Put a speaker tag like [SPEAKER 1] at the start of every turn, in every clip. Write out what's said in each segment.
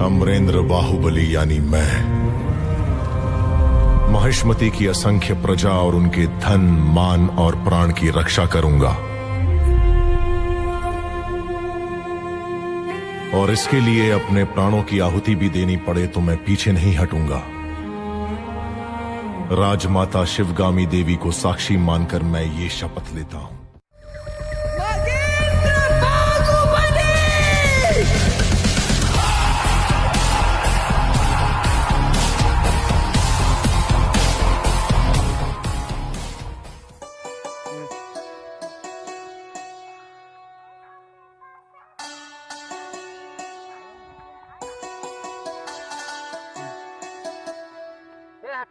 [SPEAKER 1] अमरेंद्र बाहुबली यानी मैं महिष्मति की असंख्य प्रजा और उनके धन, मान और प्राण की रक्षा करूंगा। और इसके लिए अपने प्राणों की आहुति भी देनी पड़े तो मैं पीछे नहीं हटूंगा। राजमाता शिवगामी देवी को साक्षी मानकर मैं ये शपथ लेता हूं।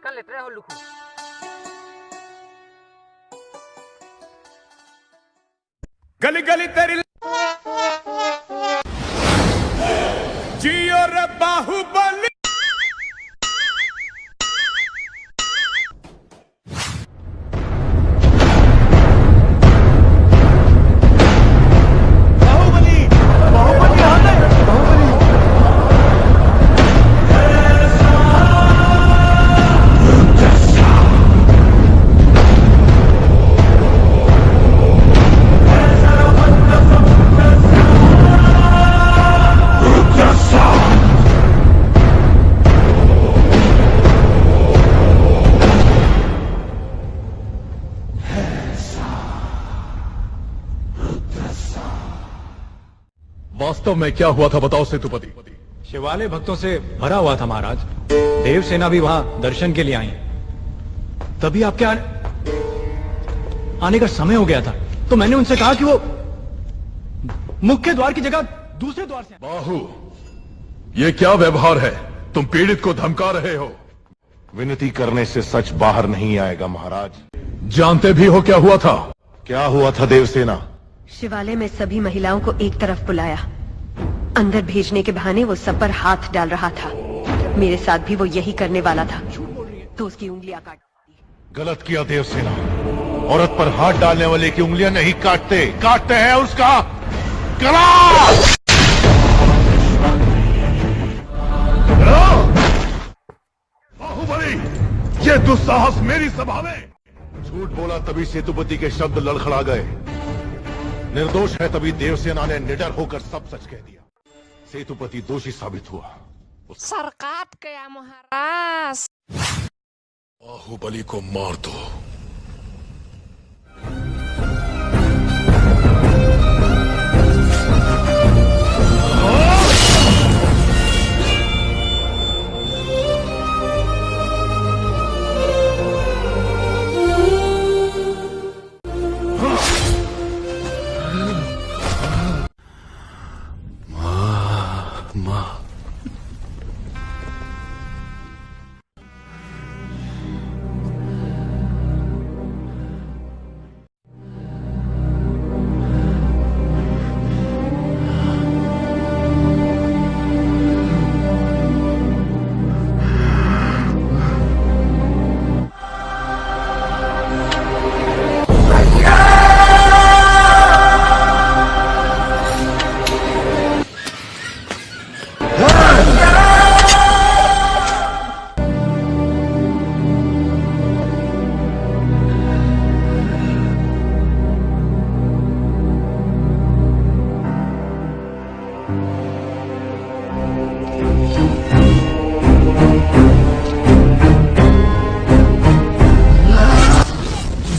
[SPEAKER 2] कल लेते हो लुकू
[SPEAKER 3] गली गली तेरी जियो रे बाहुबली।
[SPEAKER 4] वास्तव में क्या हुआ था बताओ सेतुपति।
[SPEAKER 5] शिवालय भक्तों से भरा हुआ था महाराज। देवसेना भी वहां दर्शन के लिए आई। तभी आपके आने का समय हो गया था, तो मैंने उनसे कहा कि वो मुख्य द्वार की जगह दूसरे द्वार से।
[SPEAKER 4] बाहु, ये क्या व्यवहार है? तुम पीड़ित को धमका रहे हो।
[SPEAKER 1] विनती करने से सच बाहर नहीं आएगा महाराज।
[SPEAKER 4] जानते भी हो क्या हुआ था?
[SPEAKER 1] क्या हुआ था देवसेना?
[SPEAKER 6] शिवालय में सभी महिलाओं को एक तरफ बुलाया। अंदर भेजने के बहाने वो सब पर हाथ डाल रहा था। मेरे साथ भी वो यही करने वाला था, तो उसकी उंगलियां काट दी।
[SPEAKER 1] गलत किया देवसेना। औरत पर हाथ डालने वाले की उंगलियां नहीं काटते, काटते हैं उसका गला।
[SPEAKER 4] बाहुबली, ये दुस्साहस मेरी सभा में।
[SPEAKER 1] झूठ बोला तभी सेतुपति के शब्द लड़खड़ा गए। निर्दोष है तभी देवसेना ने निडर होकर सब सच कह दिया। सेतुपति दोषी साबित हुआ।
[SPEAKER 2] सरकार गया महाराज।
[SPEAKER 4] बाहुबली को मार दो।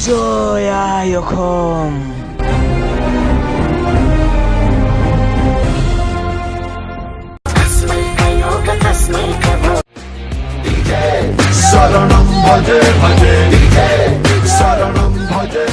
[SPEAKER 7] Joya Yokom.
[SPEAKER 3] Saranam bhaje bhaje, Saranam bhaje